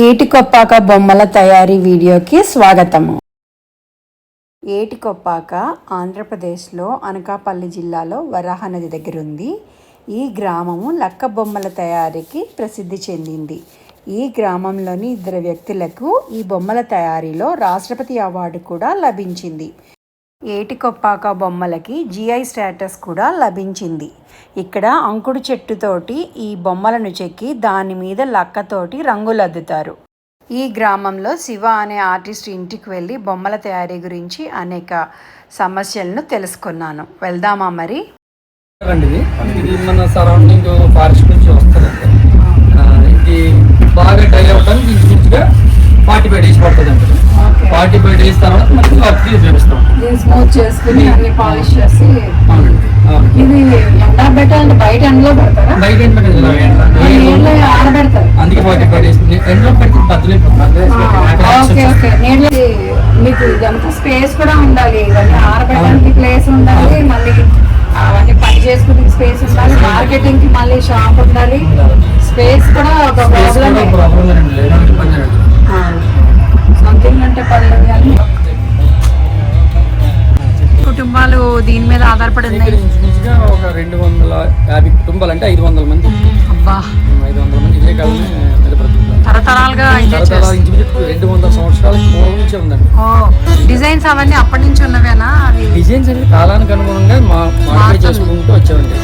ఏటికొప్పాక బొమ్మల తయారీ వీడియోకి స్వాగతము. ఏటికొప్పాక ఆంధ్రప్రదేశ్లో అనకాపల్లి జిల్లాలో వరాహ నది దగ్గర ఉంది. ఈ గ్రామము లక్క బొమ్మల తయారీకి ప్రసిద్ధి చెందింది. ఈ గ్రామంలోని 2 వ్యక్తులకు ఈ బొమ్మల తయారీలో రాష్ట్రపతి అవార్డు కూడా లభించింది. ఏటికొప్పాక బొమ్మలకి GI స్టేటస్ కూడా లభించింది. ఇక్కడ అంకుడు చెట్టుతోటి ఈ బొమ్మలను చెక్కి దాని మీద లక్కతోటి రంగులద్దుతారు. ఈ గ్రామంలో శివ అనే ఆర్టిస్ట్ ఇంటికి వెళ్ళి బొమ్మల తయారీ గురించి అనేక సమస్యలను తెలుసుకున్నాను. వెళ్దామా మరి? ఇది మన సరౌండింగ్ ఫారెస్ట్ నుంచి వస్తుందండి. ఇది బాగా డ్రై అవ్వడానికి ఇంచుమించుగా 45 days పడుతుంది అండి. 45 days తర్వాత మనకి వర్క్ ఉపయోగిస్తాం. స్మూత్ చేసుకుని అన్ని పాలిష్ చేసి. ఇది ఎండ పెట్టాలంటే బయట ఎండలో పెడతారా? బయట ఎండ ఆరబెడతారు. అందుకే 45 days ఎండలో పెడితే బద్దలైపోతుంది. మీకు ఇదంతా స్పేస్ కూడా ఉండాలి. ఇవన్నీ ఆరబెట్టడానికి ప్లేస్ ఉండాలి, మళ్ళీ అవన్నీ పని చేసుకునే స్పేస్ ఉండాలి, మార్కెటింగ్ కి మళ్ళీ షాప్ ఉండాలి. స్పేస్ కూడా ఒక ప్రాబ్లం. సంథింగ్ అంటే పర్లేదు కానీ కుటుంబాలు దీని మీద ఆధారపడి ఉన్నాయి. ఒక 250 కుటుంబాలు అంటే 500 మంది. అబ్బా, 500 మంది ఇదే కాలంలో తరతరాలుగా 200 సంవత్సరాల పూర్వం నుంచే ఉందండి. డిజైన్స్ అవన్నీ అప్పటి నుంచి ఉన్నవేనా? డిజైన్స్ అంటే కాలానికి అనుగుణంగా మార్కెట్ చేసుకుంటూ వచ్చామండి.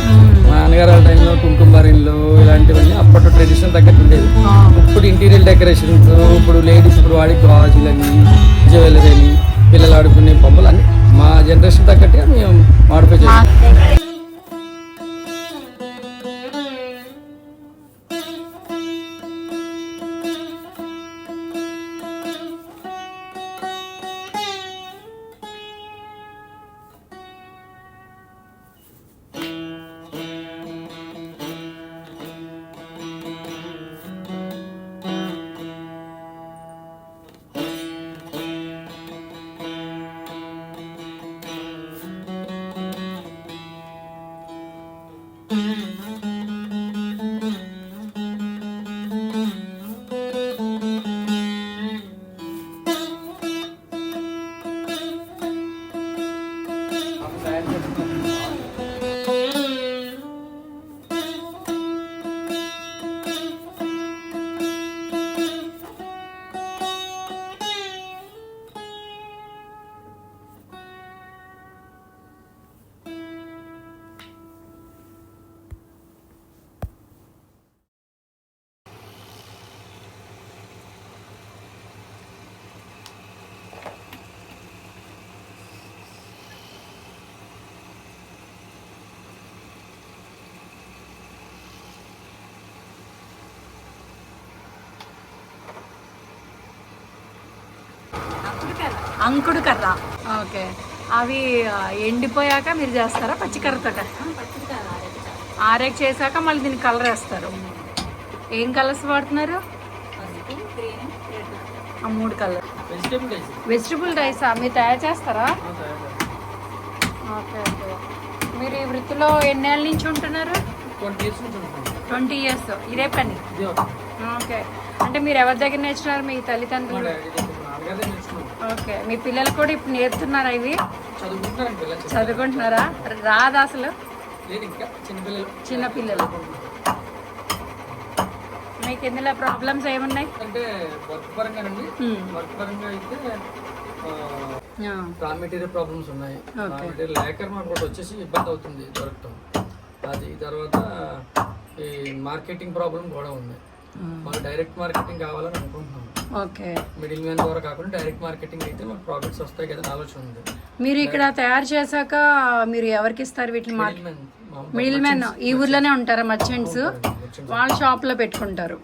మా నాన్నగారు టైంలో కుంకుమరిన్లు ఇలాంటివన్నీ అప్పట్లో ట్రెడిషనల్ తగ్గట్టు ఉండేది. ఇప్పుడు ఇంటీరియర్ డెకరేషన్స్, ఇప్పుడు లేడీస్ ఇప్పుడు వాడి గాజులని, జ్యువెలరీ అని, పిల్లలు ఆడుకునే బొమ్మలు అన్ని మా జనరేషన్ తగ్గట్టుగా మేము మాడిఫై చేస్తాం. అంకుడు కర్ర. ఓకే, అవి ఎండిపోయాక మీరు చేస్తారా పచ్చికర్రతో? ఆరేక్ చేశాక మళ్ళీ దీనికి కలర్ వేస్తారు. ఏం కలర్స్ వాడుతున్నారు? 3 కలర్. వెజిటబుల్ రైసా మీరు తయారు చేస్తారా? Okay okay. మీరు ఈ వృత్తిలో ఎన్నేళ్ళ నుంచి ఉంటున్నారు? 20 years. ఇదే పని. ఓకే, అంటే మీరు ఎవరి దగ్గర నేర్చుకున్నారు? మీ తల్లిదండ్రులు? ఓకే, మీ పిల్లలు కూడా ఇప్పుడు నేర్పుతున్నారా? ఇవి చదువుకుంటున్నారా? రాదా అసలు? చిన్నపిల్లలు. మీకు ఇందులో ప్రాబ్లమ్స్ ఏమున్నాయి? అంటే వర్క్ పరంగానండి. వర్క్ పరంగా అయితే రా మెటీరియల్ ప్రాబ్లమ్స్ ఉన్నాయి. రా మెటీరియల్ లేక మాకు వచ్చేసి ఇబ్బంది అవుతుంది దొరకటం. అది తర్వాత ఈ మార్కెటింగ్ ప్రాబ్లం కూడా ఉంది. మాకు డైరెక్ట్ మార్కెటింగ్ కావాలని అనుకుంటున్నాం. ఓకే, మిడిల్ మ్యాన్ ద్వారా కాకుండా డైరెక్ట్ మార్కెటింగ్ అయితే మాకు ప్రాఫిట్స్ వస్తాయి కదా ఆలోచన ఉంది. మీరు ఇక్కడ తయారు చేశాక మీరు ఎవరికి ఇస్తారు వీటిని? మిడిల్ మ్యాన్ ఈ ఊర్లోనే ఉంటారా? మర్చెంట్స్ వాళ్ళ షాప్ లో పెట్టుకుంటారు.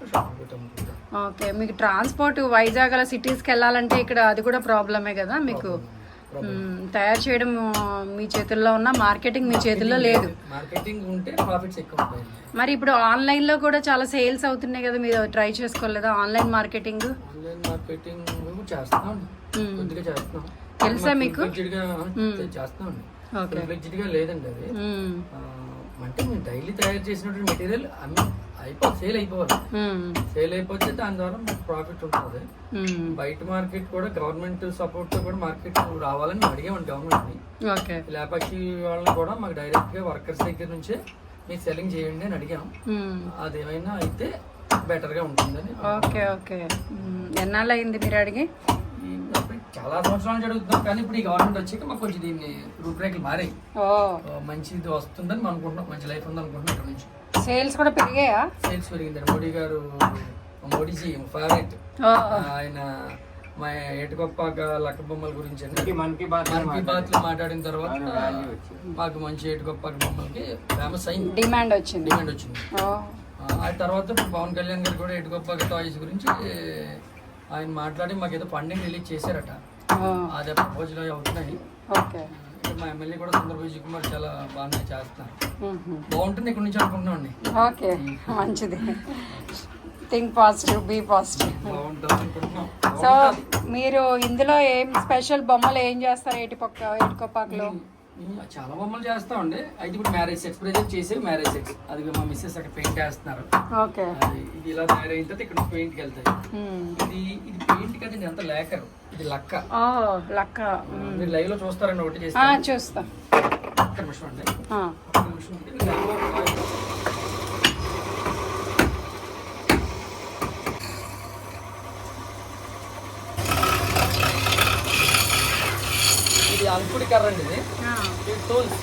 ఓకే, మీకు ట్రాన్స్పోర్ట్ వైజాగ్ అలా సిటీస్కి వెళ్ళాలంటే ఇక్కడ అది కూడా ప్రాబ్లమే కదా మీకు. తయారు చేయడం మీ చేతుల్లో ఉన్న, మార్కెటింగ్ మీ చేతుల్లో లేదు. మార్కెటింగ్ ఉంటే ప్రాఫిట్స్ ఎక్కువ ఉంటాయి. మరి ఇప్పుడు ఆన్లైన్ లో కూడా చాలా సేల్స్ అవుతున్నాయి కదా, మీరు ట్రై చేసుకోలేదా ఆన్లైన్ మార్కెటింగ్? ఆన్లైన్ మార్కెటింగ్ చేస్తాం, కొద్దిగా చేస్తాం. తెలుసా మీకు? చేస్తాం, లేదండి అది. అంటే మేము డైలీ తయారు చేసినటువంటి మెటీరియల్ సేల్ అయిపోవాలి. సేల్ అయిపోతే దాని ద్వారా మనకు ప్రాఫిట్ ఉంటుంది. బయట మార్కెట్ కూడా గవర్నమెంట్ సపోర్ట్ తో కూడా మార్కెట్ రావాలని మేము అడిగామండి గవర్నమెంట్ ని. లేపాక్షి వాళ్ళని కూడా మాకు డైరెక్ట్ గా వర్కర్స్ దగ్గర నుంచే మీరు సెల్లింగ్ చేయండి అని అడిగాం. అదేమైనా అయితే బెటర్ గా ఉంటుందని. ఎన్నాళ్ళు అయింది మీరు అడిగి? చాలా సంవత్సరాల నుంచి అడుగుతున్నాం, కానీ ఇప్పుడు ఈ గవర్నమెంట్ వచ్చాక మాకు కొంచెం దీన్ని రూపురేఖలు మారాయి. మంచిది వస్తుందని మనం అనుకుంటున్నాం, మంచి లైఫ్ ఉంది అనుకుంటున్నాం. ఇక్కడ నుంచి సేల్స్ కూడా పెరిగాయా? సేల్స్ పెరిగిందండి. మోడీజీ ఫేవరెట్ ఆయన. మా ఏటుకొప్పాక లక్క బొమ్మల గురించి మన్ కీ బాత్ లో మాట్లాడిన తర్వాత మాకు మంచి ఏటుకొప్పాక బొమ్మలకి ఫేమస్ అయింది, డిమాండ్ వచ్చింది. ఆ తర్వాత ఇప్పుడు పవన్ కళ్యాణ్ గారు కూడా ఏటుకొప్పాక టాయ్స్ గురించి ఆయన మాట్లాడి మాకు ఏదో ఫండింగ్ రిలీజ్ చేశారట. అదే ప్రపోజల్ అవుతున్నాయి. మా ఎమ్మెల్యే కూడా సుందర్ విజయ్ కుమార్ చాలా బాగా చేస్తున్నారు. బాగుంటుంది ఇక్కడ నుంచి అనుకుంటున్నాం అండి. ఓకే, మంచిది. Think positive, be positive. So మీరు ఇందులో ఏం స్పెషల్ బొమ్మలు ఏం చేస్తారు ఏటికొప్పాకలో? చాలా బొమ్మలు చేస్తామండి. అయితే ఇప్పుడు మ్యారేజ్ సెట్స్ ప్రెజెంట్ చేసే మ్యారేజ్ సెట్స్, అది మా మిస్సెస్ అక్కడ పెయింట్ వేస్తున్నారు. ఇది ఇలా తయారైన తర్వాత ఇక్కడ పెయింట్ కి వెళ్తాయి. ఇది పెయింట్ కదండి, అంత లేకరు, ఇది లక్క. మీరు లైవ్ లో చూస్తారండి, ఒకటి చేస్తా చూస్తా. ఒక్క నిమిషం అండి. ఇది అంకుడి కర్ర అండి, ఇది టూల్స్.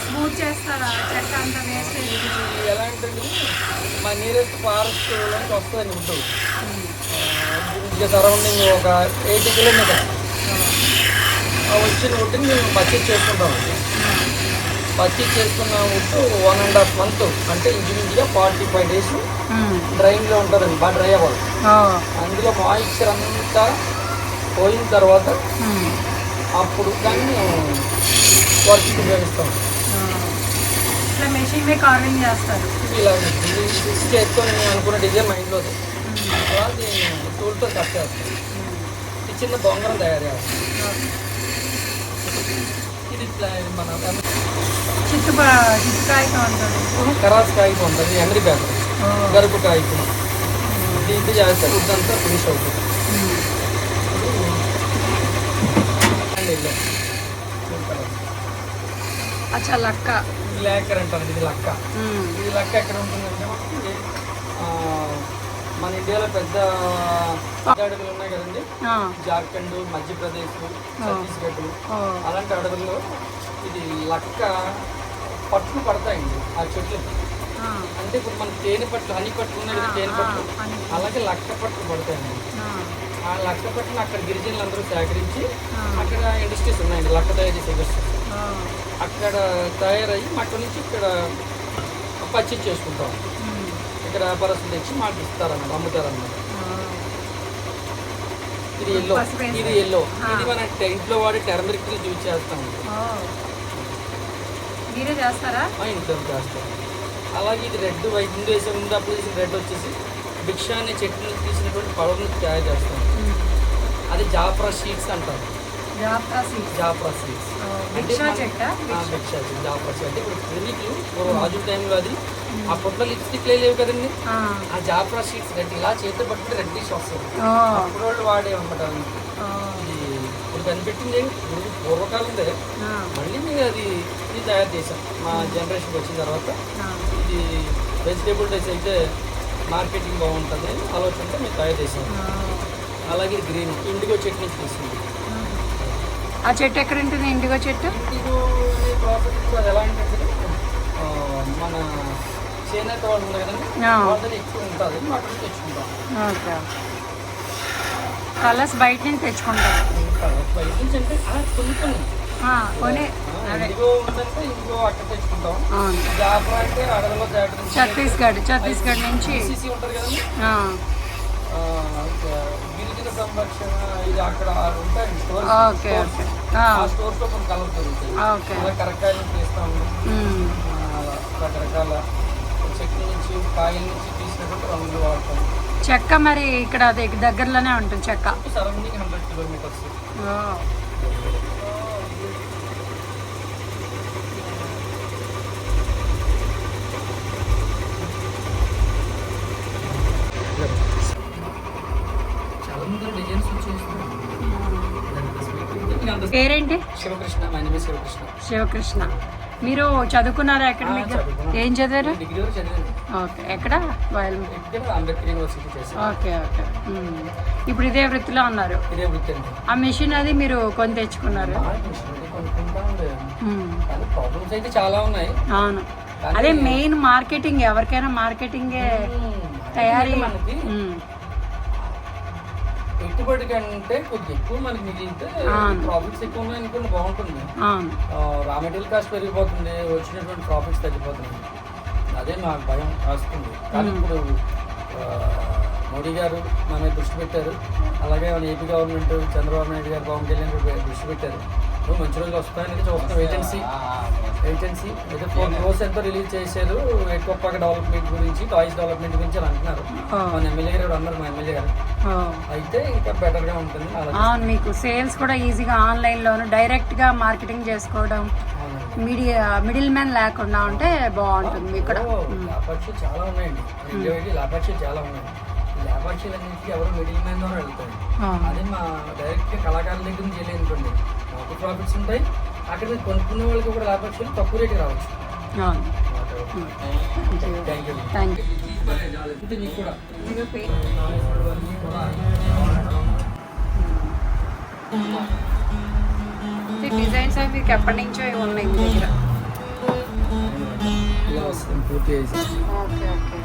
స్మూత్ చేస్తారా చెక్క అంతా వేస్టేజ్? ఎలాంటి మా నియరెస్ట్ ఫారెస్ట్ నుంచి వస్తుందండి వుడ్. ఇంకా సరౌండింగ్ ఒక 80 కిలోమీటర్స్ వచ్చిన వుడ్ని మేము పర్చేజ్ చేసుకుంటామండి. పర్చేజ్ చేసుకున్న వుడ్ 1.5 month, అంటే ఇంచుమించుగా 45 days డ్రైయింగ్ లో ఉంటుందండి. బాగా డ్రై అవ్వాలి. అందులో మాయిశ్చర్ అంతా పోయిన తర్వాత అప్పుడు దాన్ని వర్క్ ఉపయోగిస్తాం. మెషిన్ మీద కార్వింగ్ చేస్తారు. ఇలా చేసుకొని నేను అనుకున్న డిజైన్ మైండ్లో అది టూల్తో కట్ చేస్తాం. ఇది చిన్న బొంగరం తయారు చేస్తాం. ఇది మన చిత్తుకాయతో ఉంటుంది, కరాస్ కాయకు ఉంటుంది, ఎమరీ పేపర్, గరుపు కాయకు ఇది చేస్తే ఫుడ్ అంతా ఫినిష్ అవుతుంది. అచ్చా లక్క లేకర్ అంటారు. ఇది లక్క. ఇది లక్క ఎక్కడ ఉంటుందంటే మనకి మన ఇండియాలో పెద్ద అడవులు ఉన్నాయి కదండి, జార్ఖండ్, మధ్యప్రదేశ్, ఛత్తీస్గఢ్, అలాంటి అడవుల్లో ఇది లక్క పట్లు పడతాయండి ఆ చెట్లకి. అంటే ఇప్పుడు మన తేనె పట్లు, హనీ పట్లు ఉన్నాయి కదా, తేనె పట్లు, అలాగే లక్క పట్లు పడతాయండి. ఆ లక్క పట్టును అక్కడ గిరిజనులు అందరూ సేకరించి అక్కడ ఇండస్ట్రీస్ ఉన్నాయండి, లక్క తయారు చేసే ఇండస్ట్రీస్. అక్కడ తయారయ్యి అక్కడ నుంచి ఇక్కడ పర్చేజ్ చేసుకుంటాం. ఇక్కడ వ్యాపారస్తులు తెచ్చి మాకు ఇస్తారన్నమాట, అమ్ముతారన్నమాట. ఇది ఎల్లో, ఇది ఎల్లో, ఇది మన ఇంట్లో వాడి టర్మరిక్ యూజ్ చేస్తాం. మీరే చేస్తారా? ఇంట్లో చేస్తాం. అలాగే ఇది రెడ్, వైట్ ముందు వేసే ముందు అప్పుడు వేసిన రెడ్ వచ్చేసి భిక్ష అనే చెట్టు నుంచి తీసినటువంటి పడవను తయారు చేస్తాం. అది జాఫ్రా సీడ్స్ అంటారు. జాఫ్రా సీడ్స్ అంటే జాఫ్రా సీడ్స్ అంటే ఇప్పుడు పూర్వీకులు రాజు టైంలో అది అప్పట్లో లిప్స్టిక్ లేవు కదండి, ఆ జాఫ్రా సీడ్స్ రెడ్ ఇలా చేతితో పట్టుకుంటే రెడ్డిష్ వస్తుంది. అప్పుడు వాళ్ళు వాడే అనమాట. ఇది ఇప్పుడు కనిపెట్టింది పూర్వకాలందే, మళ్ళీ మేము అది ఇది తయారు చేసాం మా జనరేషన్కి వచ్చిన తర్వాత. ఇది వెజిటేబుల్ రైస్ అయితే మార్కెటింగ్ బాగుంటుంది ఆలోచనతో మేము తయారు చేసాం. అలాగే గ్రీన్ ఇండిగో చెట్టు నుంచి తీసుకుంది. ఆ చెట్టు ఎక్కడ ఉంటుంది? ఇండిగో చెట్టు ప్రాసెస్ ఎలా అంటే మన చేనేత వాళ్ళు ఉంది కదండి, వాళ్ళ ఎక్కువ ఉంటుంది, అక్కడ నుంచి తెచ్చుకుంటాం. కలర్స్ బయట నుంచి తెచ్చుకుంటాం. బయట నుంచి అంటే కొన్ని ఇండిగో ఉందంటే ఇండిగో అక్కడ తెచ్చుకుంటాం. జాఫ్రా అంటే అడవిలో ఛత్తీస్గఢ్ నుంచి ఉంటుంది కదండి, గిరిజన సంరక్షణ ఇది అక్కడ ఉంటాయండి స్టోర్స్. ఆ స్టోర్స్ లో కొన్ని కలర్స్ దొరుకుతాయి. అలా కరక్కాయల నుంచి తీస్తాము, రకరకాల చెట్ల నుంచి కాయల నుంచి తీసినటువంటి రంగులు వాడతాం. చెక్క మరి ఇక్కడ దగ్గరలోనే ఉంటుంది చెక్క. Surrounding 100 kilometers. పేరేంటి? Shivakrishna. My name is Shivakrishna. Shivakrishna. మీరు చదువుకున్నారా అకాడమిక్? ఏం చదివారు? డిగ్రీ వరకు చదివాను. ఓకే. ఎక్కడ? ఇక్కడ అంబేద్కర్ యూనివర్సిటీ చేశాను. Okay okay. ఇప్పుడు ఇదే వృత్తిలో ఉన్నారు? ఇదే వృత్తి అండి. ఆ మిషన్ అది మీరు కొని తెచ్చుకున్నారు? కొనుక్కుంటా ఉండేది. కానీ ప్రాబ్లమ్స్ అయితే చాలా ఉన్నాయి. అవును. అదే మెయిన్ మార్కెటింగ్. ఎవరికైనా మార్కెటింగే తయారీ. మనకి పెట్టుబడి కంటే కొద్దిగా ఎక్కువ మనకి మిగిలితే ప్రాఫిట్స్ ఎక్కువ ఉన్నాయి అనుకుని బాగుంటుంది. రా మెటీరియల్ కాస్ట్ పెరిగిపోతుంది, వచ్చినటువంటి ప్రాఫిట్స్ తగ్గిపోతుంది. అదే నాకు భయం వస్తుంది. కానీ ఇప్పుడు మోడీ గారు మన మీద దృష్టి పెట్టారు. అలాగే మన ఏపీ గవర్నమెంట్ చంద్రబాబు నాయుడు గారు, పవన్ కళ్యాణ్ గారు దృష్టి పెట్టారు. మంచి రోజులు వస్తాయని చూస్తున్నాం. ఏజెన్సీ అయితే 4 crores ఎంతో రిలీజ్ చేశారు. ఎక్కువ డెవలప్మెంట్ గురించి, టాయ్స్ డెవలప్మెంట్ గురించి అని అంటున్నారు. మన ఎమ్మెల్యే గారు అన్నారు, మా ఎమ్మెల్యే గారు. అయితే ఇంకా బెటర్ గా ఉంటుంది. మీకు సేల్స్ కూడా ఈజీగా ఆన్లైన్ లోను డైరెక్ట్ గా మార్కెటింగ్ చేసుకోవడం, మిడిల్ మ్యాన్ లేకుండా ఉంటే బాగుంటుంది. ఇక్కడ లాభాక్షలు చాలా ఉన్నాయండి. లాభాక్షలు చాలా ఉన్నాయి. లాభాక్షలన్నింటికి ఎవరు మిడిల్ మ్యాన్ ద్వారా వెళ్తారు. అదే మా డైరెక్ట్ గా కళాకారుల దగ్గర నుంచి వెళ్ళేనుకోండి, మాకు ప్రాఫిట్స్ ఉంటాయి. అక్కడ కొనుక్కునే వాళ్ళకి కూడా లాభాక్షలు తక్కువ రేటు రావచ్చు. Thank you. డిజైన్స్ అవి మీకు ఎప్పటి నుంచో ఉన్నాయి మీ దగ్గర? పూర్తి ఓకే ఓకే.